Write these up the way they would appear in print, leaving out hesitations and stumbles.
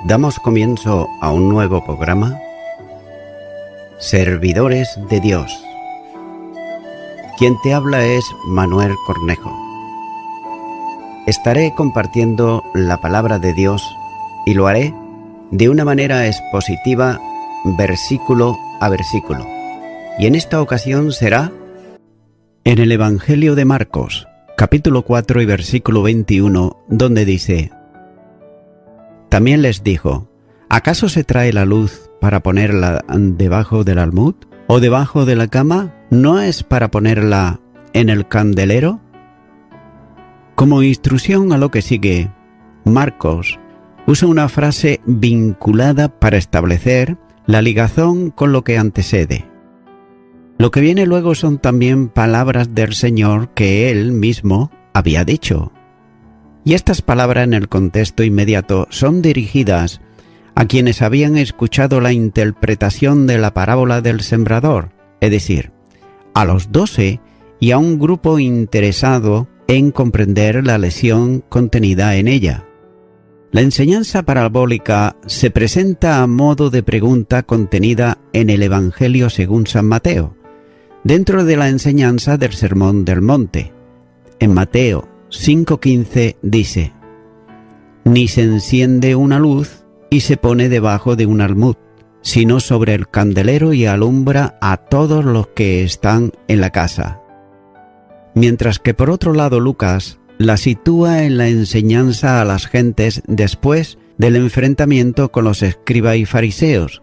Damos comienzo a un nuevo programa, Servidores de Dios. Quien te habla es Manuel Cornejo. Estaré compartiendo la palabra de Dios y lo haré de una manera expositiva, versículo a versículo. Y en esta ocasión será en el Evangelio de Marcos, capítulo 4 y versículo 21, donde dice: También les dijo: ¿acaso se trae la luz para ponerla debajo del almud o debajo de la cama? ¿No es para ponerla en el candelero? Como instrucción a lo que sigue, Marcos usa una frase vinculada para establecer la ligazón con lo que antecede. Lo que viene luego son también palabras del Señor que Él mismo había dicho. Y estas palabras en el contexto inmediato son dirigidas a quienes habían escuchado la interpretación de la parábola del sembrador, es decir, a los 12 y a un grupo interesado en comprender la lección contenida en ella. La enseñanza parabólica se presenta a modo de pregunta contenida en el Evangelio según San Mateo, dentro de la enseñanza del Sermón del Monte. En Mateo 5:15 dice: Ni se enciende una luz y se pone debajo de un almud, sino sobre el candelero y alumbra a todos los que están en la casa. Mientras que por otro lado Lucas la sitúa en la enseñanza a las gentes después del enfrentamiento con los escribas y fariseos,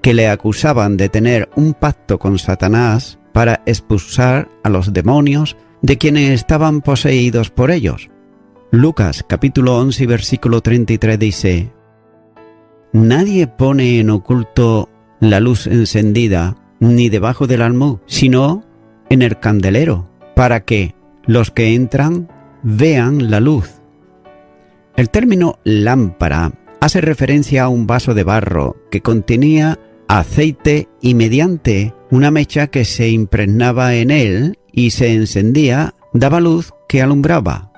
que le acusaban de tener un pacto con Satanás para expulsar a los demonios de quienes estaban poseídos por ellos. Lucas capítulo 11 versículo 33 dice: Nadie pone en oculto la luz encendida ni debajo del almud, sino en el candelero, para que los que entran vean la luz. El término lámpara hace referencia a un vaso de barro que contenía aceite y mediante una mecha que se impregnaba en él y se encendía, daba luz que alumbraba.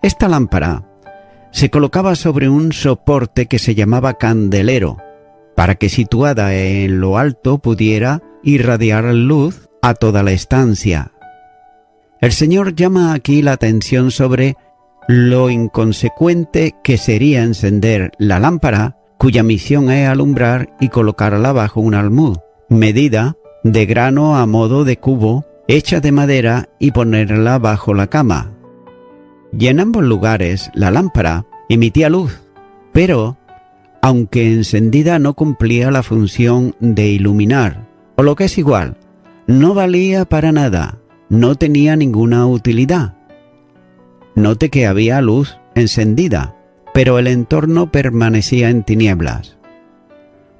Esta lámpara se colocaba sobre un soporte que se llamaba candelero, para que situada en lo alto pudiera irradiar luz a toda la estancia. El Señor llama aquí la atención sobre lo inconsecuente que sería encender la lámpara, cuya misión es alumbrar, y colocarla bajo un almud, medida de grano a modo de cubo, hecha de madera, y ponerla bajo la cama. Y en ambos lugares la lámpara emitía luz, pero, aunque encendida, no cumplía la función de iluminar, o lo que es igual, no valía para nada, no tenía ninguna utilidad. Note que había luz encendida, pero el entorno permanecía en tinieblas.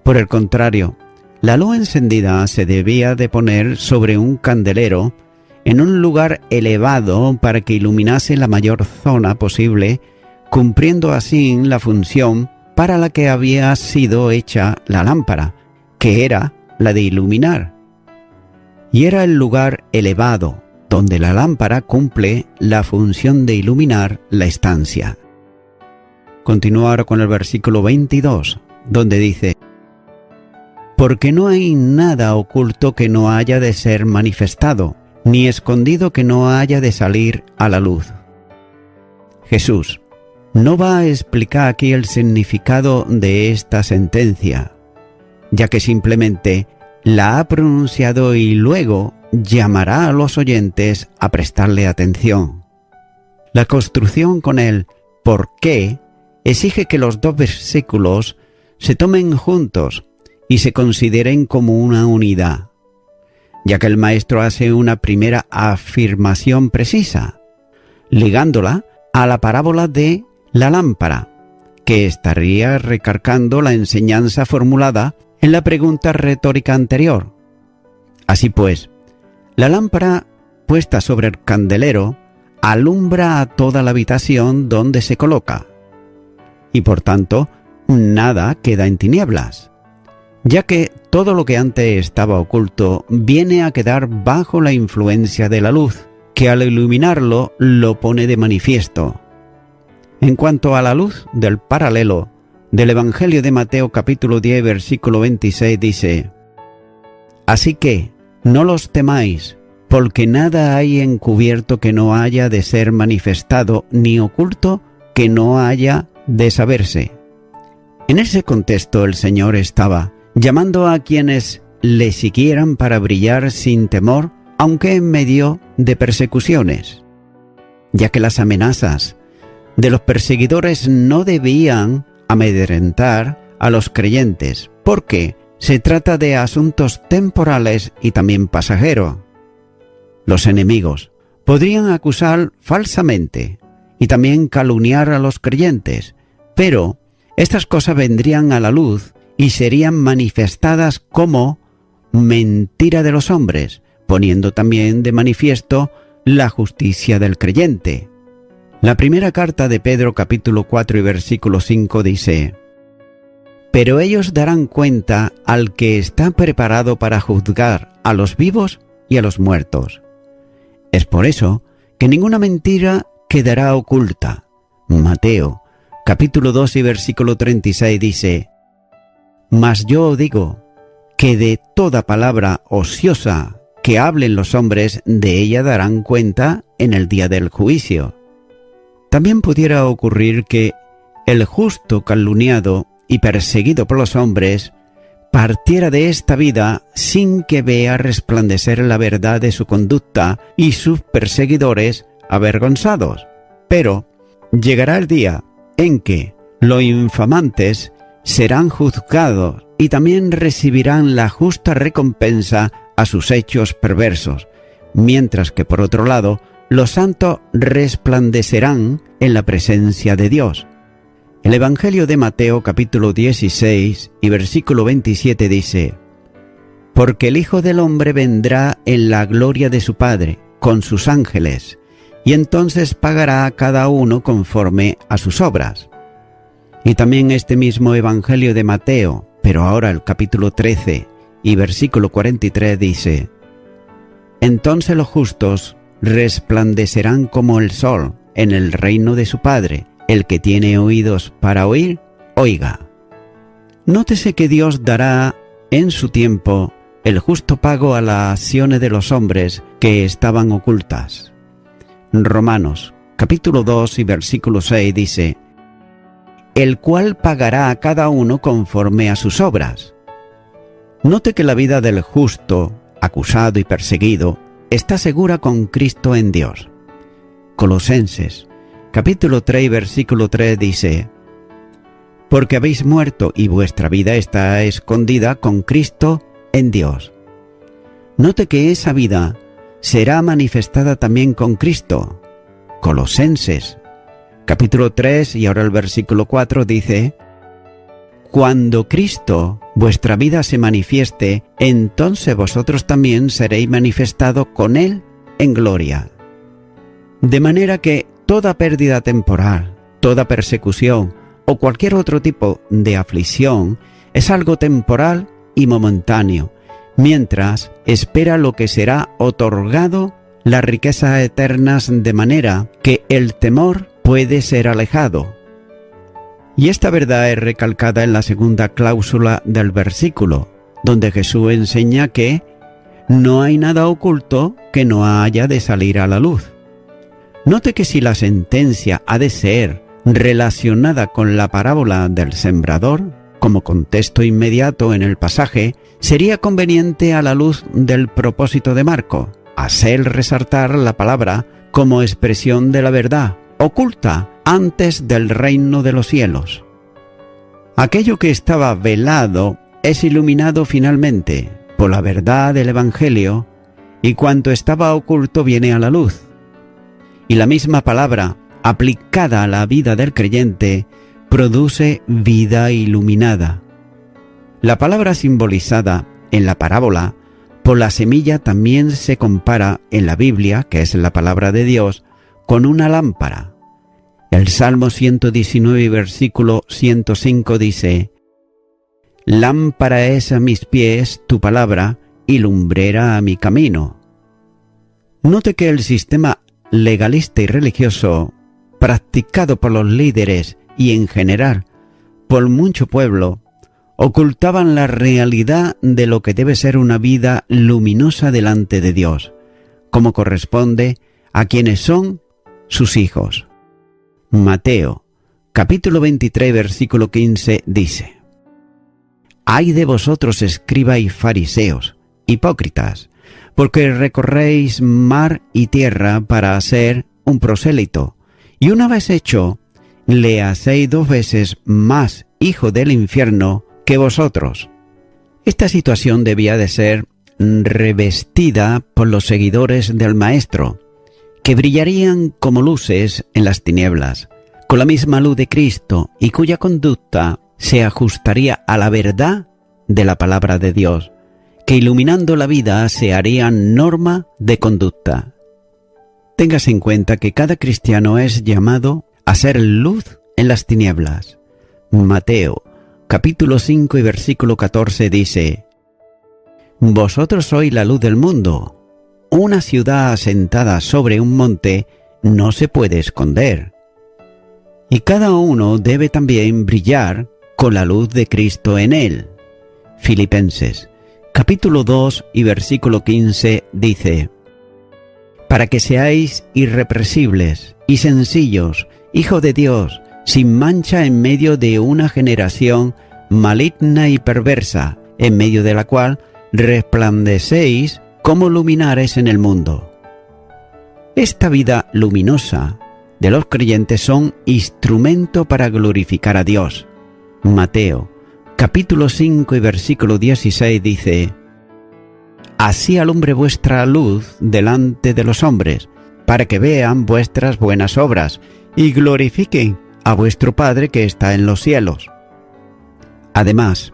Por el contrario, la luz encendida se debía de poner sobre un candelero en un lugar elevado para que iluminase la mayor zona posible, cumpliendo así la función para la que había sido hecha la lámpara, que era la de iluminar. Y era el lugar elevado donde la lámpara cumple la función de iluminar la estancia. Continúo ahora con el versículo 22, donde dice: Porque no hay nada oculto que no haya de ser manifestado, ni escondido que no haya de salir a la luz. Jesús no va a explicar aquí el significado de esta sentencia, ya que simplemente la ha pronunciado y luego llamará a los oyentes a prestarle atención. La construcción con el ¿por qué? Exige que los dos versículos se tomen juntos y se consideren como una unidad, ya que el maestro hace una primera afirmación precisa, ligándola a la parábola de la lámpara, que estaría recargando la enseñanza formulada en la pregunta retórica anterior. Así pues, la lámpara puesta sobre el candelero alumbra a toda la habitación donde se coloca, y por tanto nada queda en tinieblas, ya que todo lo que antes estaba oculto viene a quedar bajo la influencia de la luz, que al iluminarlo lo pone de manifiesto. En cuanto a la luz del paralelo del Evangelio de Mateo capítulo 10 versículo 26 dice: Así que no los temáis, porque nada hay encubierto que no haya de ser manifestado, ni oculto que no haya de saberse. En ese contexto el Señor estaba llamando a quienes le siguieran para brillar sin temor, aunque en medio de persecuciones, ya que las amenazas de los perseguidores no debían amedrentar a los creyentes, porque se trata de asuntos temporales y también pasajeros. Los enemigos podrían acusar falsamente y también calumniar a los creyentes, pero estas cosas vendrían a la luz y serían manifestadas como mentira de los hombres, poniendo también de manifiesto la justicia del creyente. La primera carta de Pedro capítulo 4 y versículo 5 dice: Pero ellos darán cuenta al que está preparado para juzgar a los vivos y a los muertos. Es por eso que ninguna mentira quedará oculta. Mateo capítulo 2 y versículo 36 dice: Mas yo os digo que de toda palabra ociosa que hablen los hombres, de ella darán cuenta en el día del juicio. También pudiera ocurrir que el justo calumniado y perseguido por los hombres partiera de esta vida sin que vea resplandecer la verdad de su conducta y sus perseguidores avergonzados. Pero llegará el día en que los infamantes serán juzgados y también recibirán la justa recompensa a sus hechos perversos, mientras que por otro lado los santos resplandecerán en la presencia de Dios. El Evangelio de Mateo capítulo 16 y versículo 27 dice: Porque el Hijo del Hombre vendrá en la gloria de su Padre con sus ángeles, y entonces pagará a cada uno conforme a sus obras. Y también este mismo Evangelio de Mateo, pero ahora el capítulo 13 y versículo 43 dice: Entonces los justos resplandecerán como el sol en el reino de su Padre. El que tiene oídos para oír, oiga. Nótese que Dios dará en su tiempo el justo pago a las acciones de los hombres que estaban ocultas. Romanos capítulo 2 y versículo 6 dice: El cual pagará a cada uno conforme a sus obras. Note que la vida del justo, acusado y perseguido, está segura con Cristo en Dios. Colosenses capítulo 3 y versículo 3 dice: Porque habéis muerto y vuestra vida está escondida con Cristo en Dios. Note que esa vida será manifestada también con Cristo. Colosenses capítulo 3 y ahora el versículo 4 dice: Cuando Cristo, vuestra vida, se manifieste, entonces vosotros también seréis manifestados con Él en gloria. De manera que toda pérdida temporal, toda persecución o cualquier otro tipo de aflicción es algo temporal y momentáneo, mientras espera lo que será otorgado las riquezas eternas, de manera que el temor puede ser alejado. Y esta verdad es recalcada en la segunda cláusula del versículo, donde Jesús enseña que no hay nada oculto que no haya de salir a la luz. Note que si la sentencia ha de ser relacionada con la parábola del sembrador, como contexto inmediato en el pasaje, sería conveniente a la luz del propósito de Marco hacer resaltar la palabra como expresión de la verdad, oculta antes del reino de los cielos. Aquello que estaba velado es iluminado finalmente por la verdad del Evangelio, y cuanto estaba oculto viene a la luz. Y la misma palabra, aplicada a la vida del creyente, produce vida iluminada. La palabra simbolizada en la parábola por la semilla también se compara en la Biblia, que es la palabra de Dios, con una lámpara. El Salmo 119, versículo 105 dice: Lámpara es a mis pies tu palabra y lumbrera a mi camino. Note que el sistema legalista y religioso practicado por los líderes y en general por mucho pueblo, ocultaban la realidad de lo que debe ser una vida luminosa delante de Dios, como corresponde a quienes son sus hijos. Mateo, capítulo 23, versículo 15, dice: «Ay de vosotros, escribas y fariseos, hipócritas, porque recorréis mar y tierra para hacer un prosélito, y una vez hecho, le hacéis 2 veces más hijo del infierno que vosotros». Esta situación debía de ser revestida por los seguidores del Maestro, que brillarían como luces en las tinieblas, con la misma luz de Cristo, y cuya conducta se ajustaría a la verdad de la palabra de Dios, que iluminando la vida se haría norma de conducta. Téngase en cuenta que cada cristiano es llamado a ser luz en las tinieblas. Mateo, capítulo 5 y versículo 14 dice: «Vosotros sois la luz del mundo. Una ciudad asentada sobre un monte no se puede esconder. Y cada uno debe también brillar con la luz de Cristo en él». Filipenses, capítulo 2 y versículo 15 dice: «Para que seáis irrepresibles y sencillos, hijos de Dios, sin mancha en medio de una generación maligna y perversa, en medio de la cual resplandecéis como luminares en el mundo». Esta vida luminosa de los creyentes son instrumento para glorificar a Dios. Mateo, capítulo 5 y versículo 16 dice: «Así alumbre vuestra luz delante de los hombres, para que vean vuestras buenas obras y glorifiquen a vuestro Padre que está en los cielos». Además,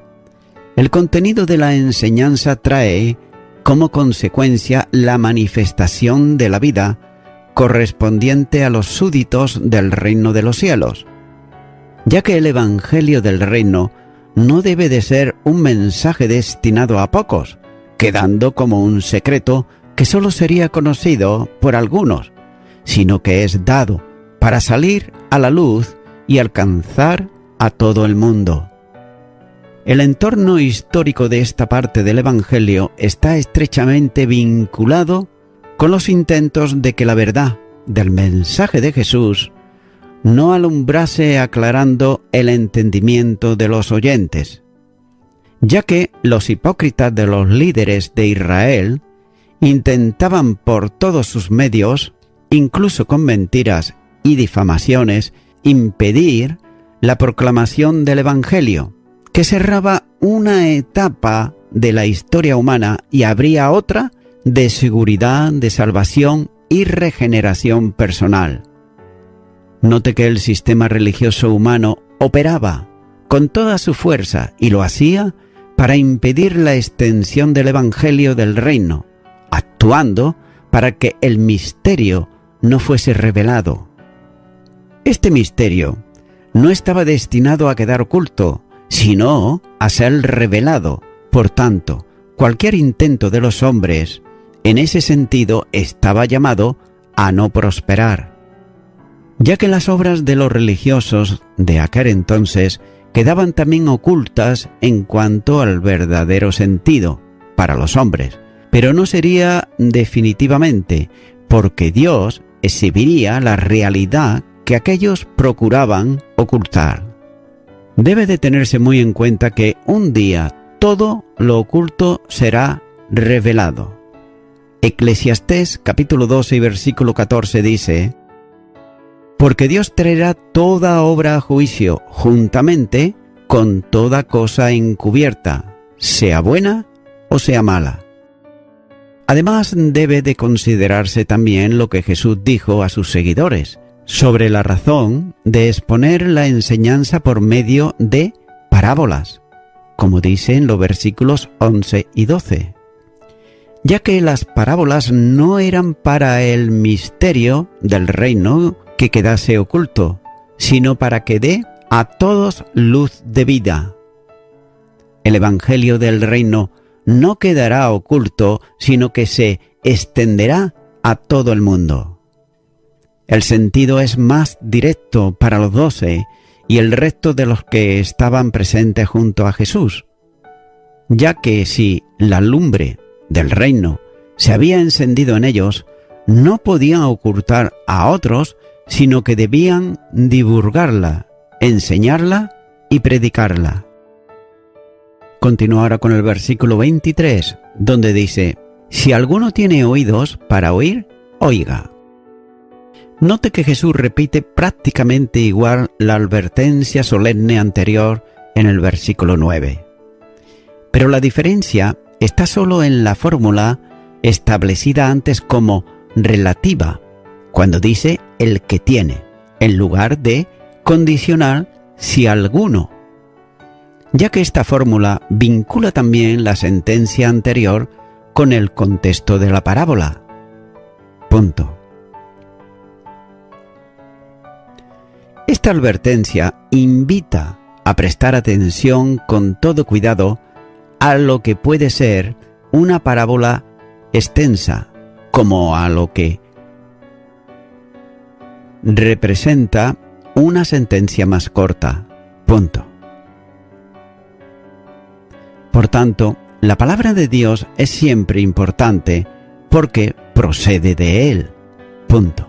el contenido de la enseñanza trae como consecuencia la manifestación de la vida correspondiente a los súbditos del reino de los cielos, ya que el Evangelio del reino no debe de ser un mensaje destinado a pocos, quedando como un secreto que solo sería conocido por algunos, sino que es dado para salir a la luz y alcanzar a todo el mundo. El entorno histórico de esta parte del Evangelio está estrechamente vinculado con los intentos de que la verdad del mensaje de Jesús no alumbrase aclarando el entendimiento de los oyentes, ya que los hipócritas de los líderes de Israel intentaban por todos sus medios, incluso con mentiras y difamaciones, impedir la proclamación del Evangelio, que cerraba una etapa de la historia humana y abría otra de seguridad, de salvación y regeneración personal. Note que el sistema religioso humano operaba con toda su fuerza y lo hacía para impedir la extensión del Evangelio del reino, actuando para que el misterio no fuese revelado. Este misterio no estaba destinado a quedar oculto, sino a ser revelado. Por tanto, cualquier intento de los hombres en ese sentido estaba llamado a no prosperar, ya que las obras de los religiosos de aquel entonces quedaban también ocultas en cuanto al verdadero sentido para los hombres, pero no sería definitivamente, porque Dios exhibiría la realidad que aquellos procuraban ocultar. Debe de tenerse muy en cuenta que un día todo lo oculto será revelado. Eclesiastés capítulo 12 y versículo 14 dice: «Porque Dios traerá toda obra a juicio juntamente con toda cosa encubierta, sea buena o sea mala». Además, debe de considerarse también lo que Jesús dijo a sus seguidores sobre la razón de exponer la enseñanza por medio de parábolas, como dice en los versículos 11 y 12, ya que las parábolas no eran para el misterio del reino que quedase oculto, sino para que dé a todos luz de vida. El Evangelio del reino no quedará oculto, sino que se extenderá a todo el mundo. El sentido es más directo para los 12 y el resto de los que estaban presentes junto a Jesús, ya que si la lumbre del reino se había encendido en ellos, no podían ocultar a otros, sino que debían divulgarla, enseñarla y predicarla. Continúa ahora con el versículo 23, donde dice: si alguno tiene oídos para oír, oiga. Note que Jesús repite prácticamente igual la advertencia solemne anterior en el versículo 9. Pero la diferencia está solo en la fórmula establecida antes como relativa, cuando dice el que tiene, en lugar de condicional si alguno, ya que esta fórmula vincula también la sentencia anterior con el contexto de la parábola. Punto. Esta advertencia invita a prestar atención con todo cuidado a lo que puede ser una parábola extensa, como a lo que representa una sentencia más corta. Punto. Por tanto, la palabra de Dios es siempre importante porque procede de Él. Punto.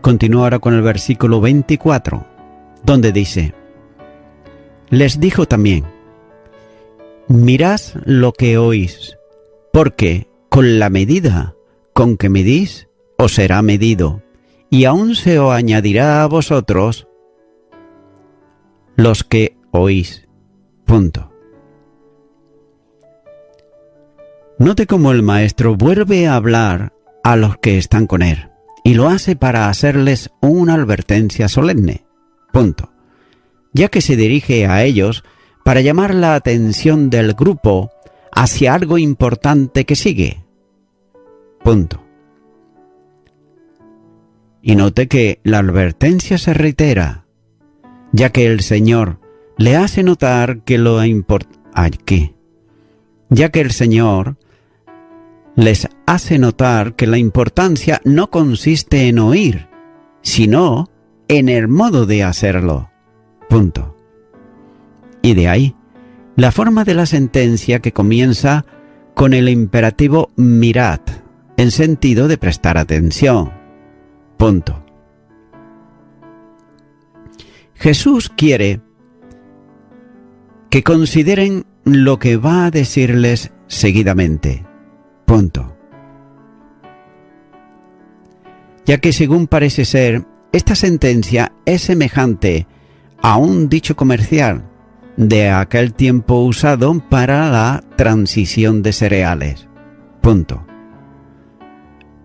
Continúa ahora con el versículo 24, donde dice: les dijo también: mirad lo que oís, porque con la medida con que medís os será medido, y aún se os añadirá a vosotros los que oís. Punto. Note cómo el maestro vuelve a hablar a los que están con él, y lo hace para hacerles una advertencia solemne. Punto. Ya que se dirige a ellos para llamar la atención del grupo hacia algo importante que sigue. Punto. Y note que la advertencia se reitera, ya que el Señor le hace notar que el Señor les hace notar que la importancia no consiste en oír, sino en el modo de hacerlo. Punto. Y de ahí, la forma de la sentencia que comienza con el imperativo mirad, en sentido de prestar atención. Punto. Jesús quiere que consideren lo que va a decirles seguidamente. Punto. Ya que según parece ser, esta sentencia es semejante a un dicho comercial de aquel tiempo usado para la transición de cereales. Punto.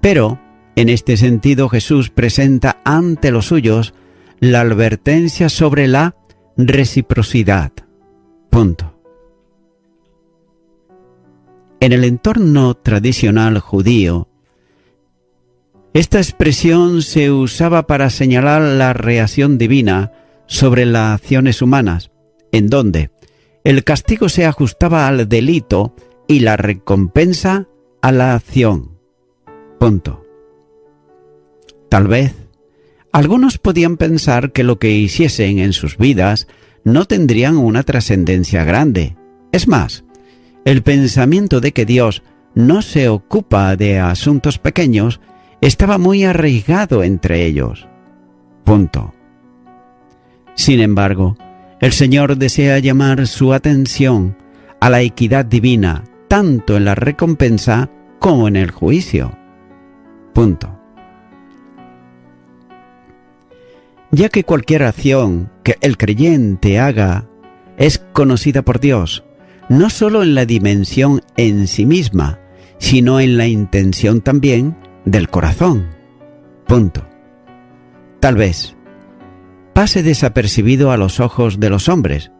Pero, en este sentido, Jesús presenta ante los suyos la advertencia sobre la reciprocidad. Punto. En el entorno tradicional judío, esta expresión se usaba para señalar la reacción divina sobre las acciones humanas, en donde el castigo se ajustaba al delito y la recompensa a la acción. Punto. Tal vez algunos podían pensar que lo que hiciesen en sus vidas no tendrían una trascendencia grande. Es más, el pensamiento de que Dios no se ocupa de asuntos pequeños estaba muy arraigado entre ellos. Punto. Sin embargo, el Señor desea llamar su atención a la equidad divina, tanto en la recompensa como en el juicio. Punto. Ya que cualquier acción que el creyente haga es conocida por Dios, no solo en la dimensión en sí misma, sino en la intención también del corazón. Punto. Tal vez pase desapercibido a los ojos de los hombres,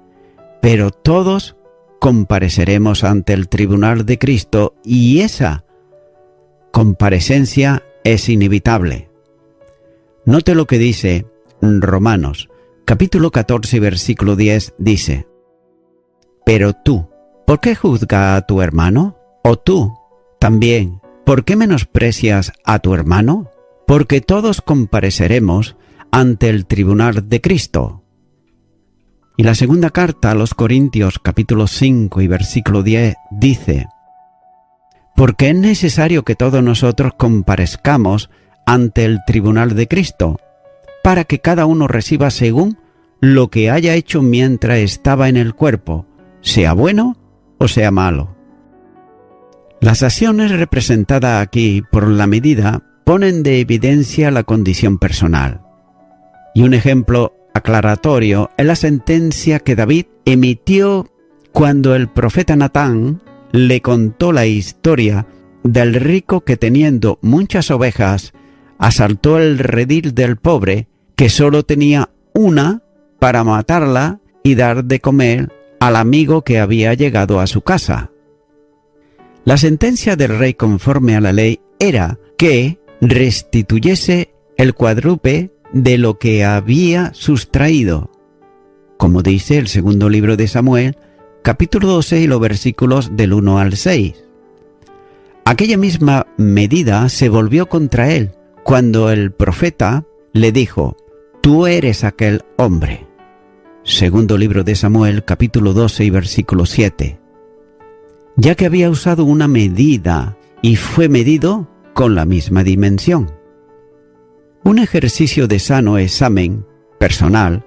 pero todos compareceremos ante el tribunal de Cristo y esa comparecencia es inevitable. Note lo que dice Romanos, capítulo 14, versículo 10, dice: pero tú, ¿por qué juzgas a tu hermano? ¿O tú, también, por qué menosprecias a tu hermano? Porque todos compareceremos ante el tribunal de Cristo. Y la segunda carta a los Corintios, capítulo 5 y versículo 10, dice: porque es necesario que todos nosotros comparezcamos ante el tribunal de Cristo, para que cada uno reciba según lo que haya hecho mientras estaba en el cuerpo, sea bueno o sea malo. Las acciones representadas aquí por la medida ponen de evidencia la condición personal. Y un ejemplo aclaratorio es la sentencia que David emitió cuando el profeta Natán le contó la historia del rico que, teniendo muchas ovejas, asaltó el redil del pobre que solo tenía una para matarla y dar de comer al amigo que había llegado a su casa. La sentencia del rey conforme a la ley era que restituyese el cuádruple de lo que había sustraído, como dice el segundo libro de Samuel, capítulo 12 y los versículos del 1 al 6. Aquella misma medida se volvió contra él cuando el profeta le dijo: tú eres aquel hombre. Segundo libro de Samuel, capítulo 12 y versículo 7. Ya que había usado una medida y fue medido con la misma dimensión. Un ejercicio de sano examen personal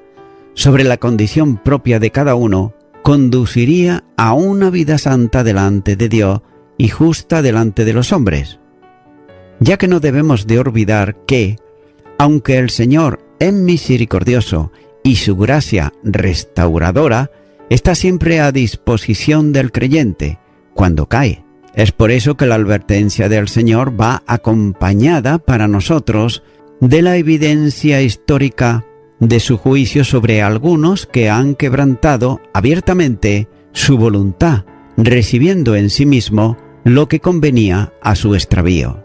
sobre la condición propia de cada uno conduciría a una vida santa delante de Dios y justa delante de los hombres, ya que no debemos de olvidar que, aunque el Señor es misericordioso y su gracia restauradora está siempre a disposición del creyente cuando cae. Es por eso que la advertencia del Señor va acompañada para nosotros de la evidencia histórica de su juicio sobre algunos que han quebrantado abiertamente su voluntad, recibiendo en sí mismo lo que convenía a su extravío.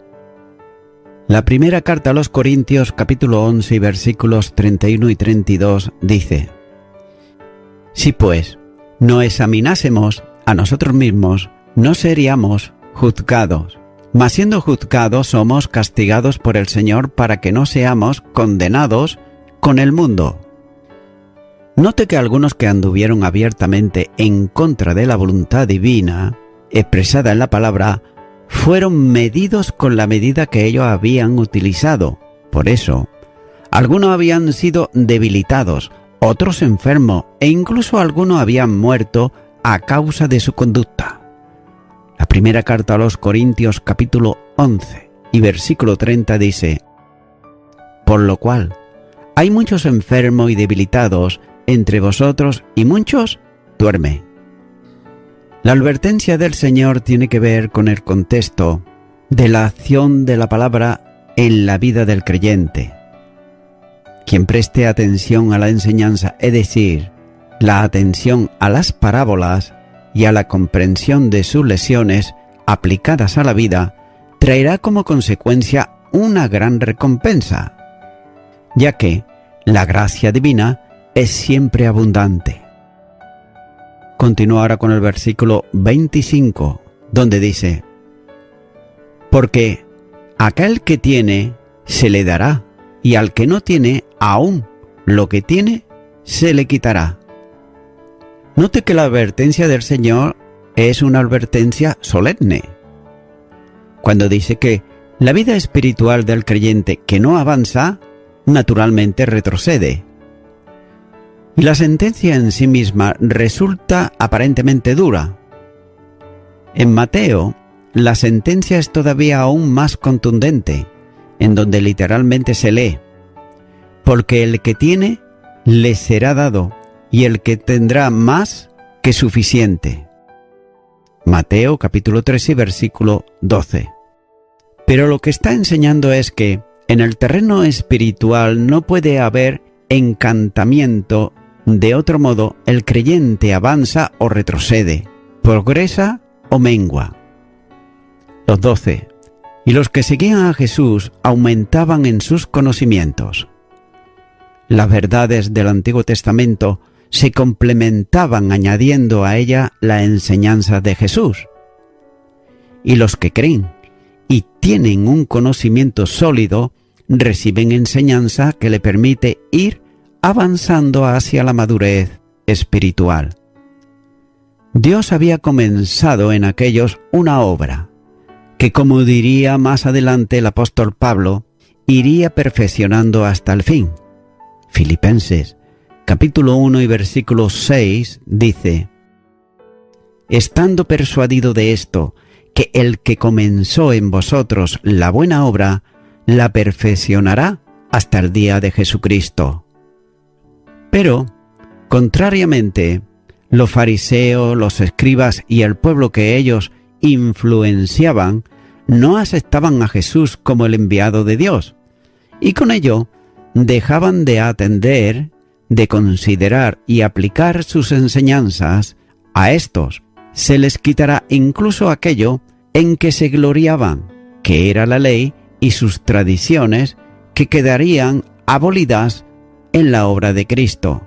La primera carta a los Corintios, capítulo 11 y versículos 31 y 32, dice: si pues no examinásemos a nosotros mismos, no seríamos juzgados, mas siendo juzgados somos castigados por el Señor para que no seamos condenados con el mundo. Note que algunos que anduvieron abiertamente en contra de la voluntad divina, expresada en la palabra, fueron medidos con la medida que ellos habían utilizado. Por eso, algunos habían sido debilitados, otros enfermos e incluso algunos habían muerto a causa de su conducta. La primera carta a los Corintios, capítulo 11 y versículo 30 dice: por lo cual, hay muchos enfermos y debilitados entre vosotros y muchos duermen. La advertencia del Señor tiene que ver con el contexto de la acción de la palabra en la vida del creyente. Quien preste atención a la enseñanza, es decir, la atención a las parábolas y a la comprensión de sus lecciones aplicadas a la vida, traerá como consecuencia una gran recompensa, ya que la gracia divina es siempre abundante. Continúa ahora con el versículo 25, donde dice: porque aquel que tiene se le dará, y al que no tiene, aún lo que tiene se le quitará. Note que la advertencia del Señor es una advertencia solemne, cuando dice que la vida espiritual del creyente que no avanza, naturalmente retrocede. Y la sentencia en sí misma resulta aparentemente dura. En Mateo, la sentencia es todavía aún más contundente, en donde literalmente se lee: porque el que tiene, le será dado, y el que tendrá más que suficiente. Mateo capítulo 13, versículo 12. Pero lo que está enseñando es que en el terreno espiritual no puede haber encantamiento. De otro modo, el creyente avanza o retrocede, progresa o mengua. Los 12. Y los que seguían a Jesús aumentaban en sus conocimientos. Las verdades del Antiguo Testamento se complementaban añadiendo a ella la enseñanza de Jesús. Y los que creen y tienen un conocimiento sólido reciben enseñanza que le permite ir avanzando hacia la madurez espiritual. Dios había comenzado en aquellos una obra que, como diría más adelante el apóstol Pablo, iría perfeccionando hasta el fin. Filipenses, capítulo 1 y versículo 6 dice: estando persuadido de esto, que el que comenzó en vosotros la buena obra, la perfeccionará hasta el día de Jesucristo. Pero, contrariamente, los fariseos, los escribas y el pueblo que ellos influenciaban no aceptaban a Jesús como el enviado de Dios, y con ello dejaban de atender, de considerar y aplicar sus enseñanzas. A estos se les quitará incluso aquello en que se gloriaban, que era la ley y sus tradiciones, que quedarían abolidas en la obra de Cristo.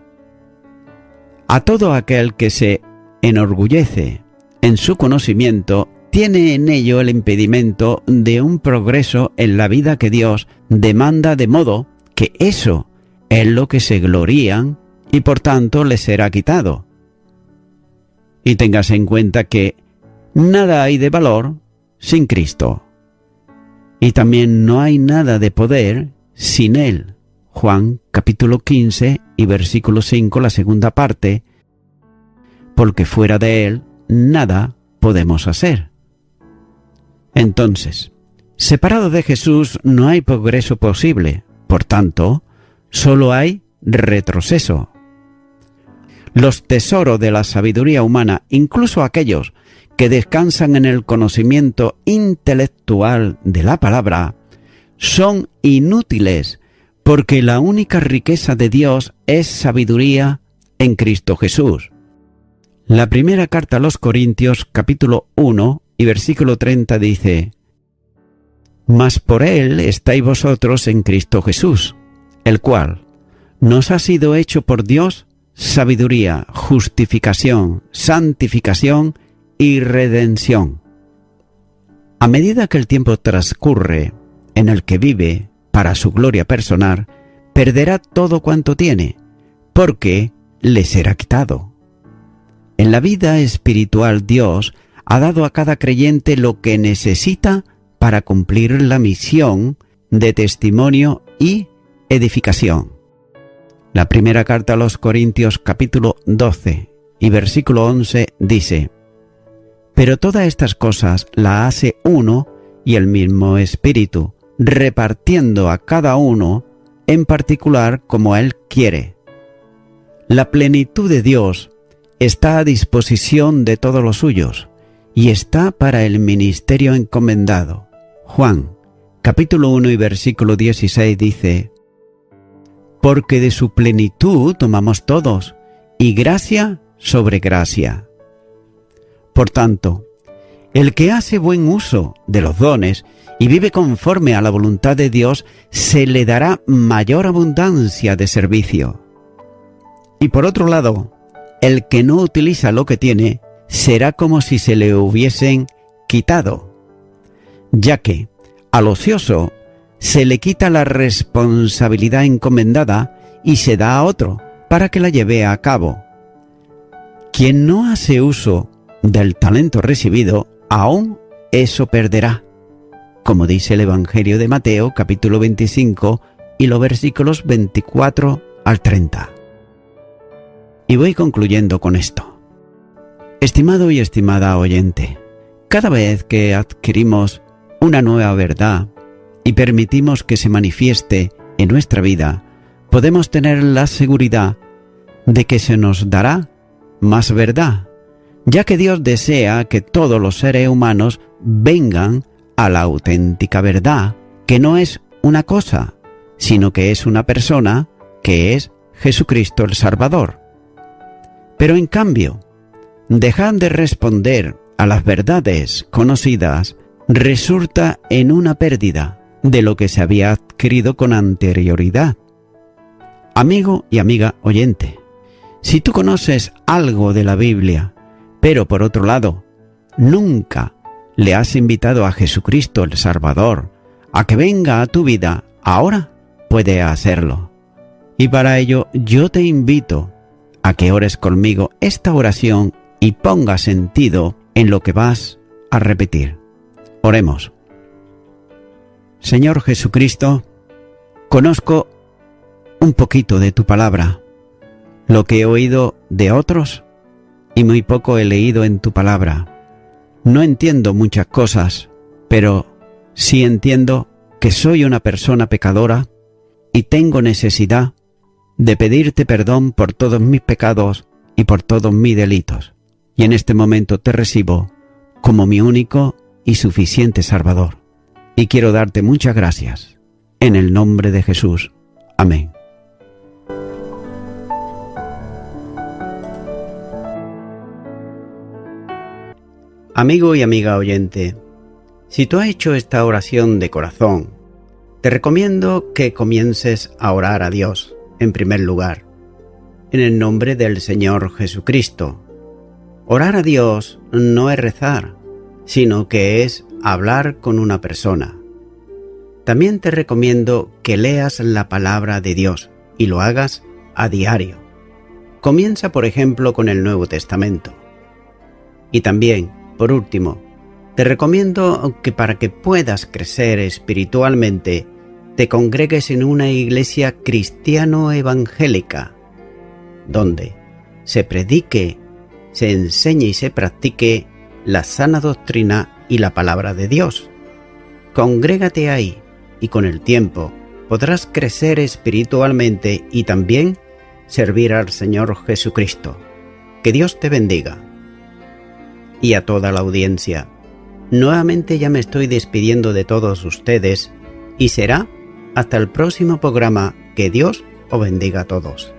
A todo aquel que se enorgullece en su conocimiento, tiene en ello el impedimento de un progreso en la vida que Dios demanda, de modo que eso es lo que se glorían y por tanto les será quitado. Y tengas en cuenta que nada hay de valor sin Cristo. Y también no hay nada de poder sin Él. Juan capítulo 15 y versículo 5, la segunda parte, porque fuera de Él nada podemos hacer. Entonces, separado de Jesús no hay progreso posible, por tanto, solo hay retroceso. Los tesoros de la sabiduría humana, incluso aquellos que descansan en el conocimiento intelectual de la palabra, son inútiles, porque la única riqueza de Dios es sabiduría en Cristo Jesús. La primera carta a los Corintios, capítulo 1 y versículo 30 dice: mas por Él estáis vosotros en Cristo Jesús, el cual nos ha sido hecho por Dios sabiduría, justificación, santificación y redención. A medida que el tiempo transcurre en el que vive para su gloria personal, perderá todo cuanto tiene, porque le será quitado. En la vida espiritual Dios ha dado a cada creyente lo que necesita para cumplir la misión de testimonio y edificación. La primera carta a los Corintios capítulo 12 y versículo 11 dice: pero todas estas cosas las hace uno y el mismo Espíritu, repartiendo a cada uno en particular como Él quiere. La plenitud de Dios está a disposición de todos los suyos y está para el ministerio encomendado. Juan, capítulo 1 y versículo 16 dice: porque de su plenitud tomamos todos, y gracia sobre gracia. Por tanto, el que hace buen uso de los dones y vive conforme a la voluntad de Dios, se le dará mayor abundancia de servicio. Y por otro lado, el que no utiliza lo que tiene, será como si se le hubiesen quitado, ya que al ocioso se le quita la responsabilidad encomendada y se da a otro para que la lleve a cabo. Quien no hace uso del talento recibido, aún eso perderá, como dice el Evangelio de Mateo, capítulo 25, y los versículos 24 al 30. Y voy concluyendo con esto. Estimado y estimada oyente, cada vez que adquirimos una nueva verdad y permitimos que se manifieste en nuestra vida, podemos tener la seguridad de que se nos dará más verdad, ya que Dios desea que todos los seres humanos vengan a la auténtica verdad, que no es una cosa, sino que es una persona, que es Jesucristo el Salvador. Pero en cambio, dejar de responder a las verdades conocidas resulta en una pérdida de lo que se había adquirido con anterioridad. Amigo y amiga oyente, si tú conoces algo de la Biblia, pero por otro lado, nunca le has invitado a Jesucristo el Salvador a que venga a tu vida, ahora puede hacerlo. Y para ello yo te invito a que ores conmigo esta oración y ponga sentido en lo que vas a repetir. Oremos. Señor Jesucristo, conozco un poquito de tu palabra, lo que he oído de otros y muy poco he leído en tu palabra. No entiendo muchas cosas, pero sí entiendo que soy una persona pecadora y tengo necesidad de pedirte perdón por todos mis pecados y por todos mis delitos. Y en este momento te recibo como mi único y suficiente Salvador. Y quiero darte muchas gracias. En el nombre de Jesús. Amén. Amigo y amiga oyente, si tú has hecho esta oración de corazón, te recomiendo que comiences a orar a Dios, en primer lugar, en el nombre del Señor Jesucristo. Orar a Dios no es rezar, sino que es hablar con una persona. También te recomiendo que leas la palabra de Dios y lo hagas a diario. Comienza, por ejemplo, con el Nuevo Testamento. Y también, por último, te recomiendo que para que puedas crecer espiritualmente, te congregues en una iglesia cristiano-evangélica, donde se predique, se enseñe y se practique la sana doctrina y la palabra de Dios. Congrégate ahí y con el tiempo podrás crecer espiritualmente y también servir al Señor Jesucristo. Que Dios te bendiga. Y a toda la audiencia, nuevamente ya me estoy despidiendo de todos ustedes y será hasta el próximo programa. Que Dios os bendiga a todos.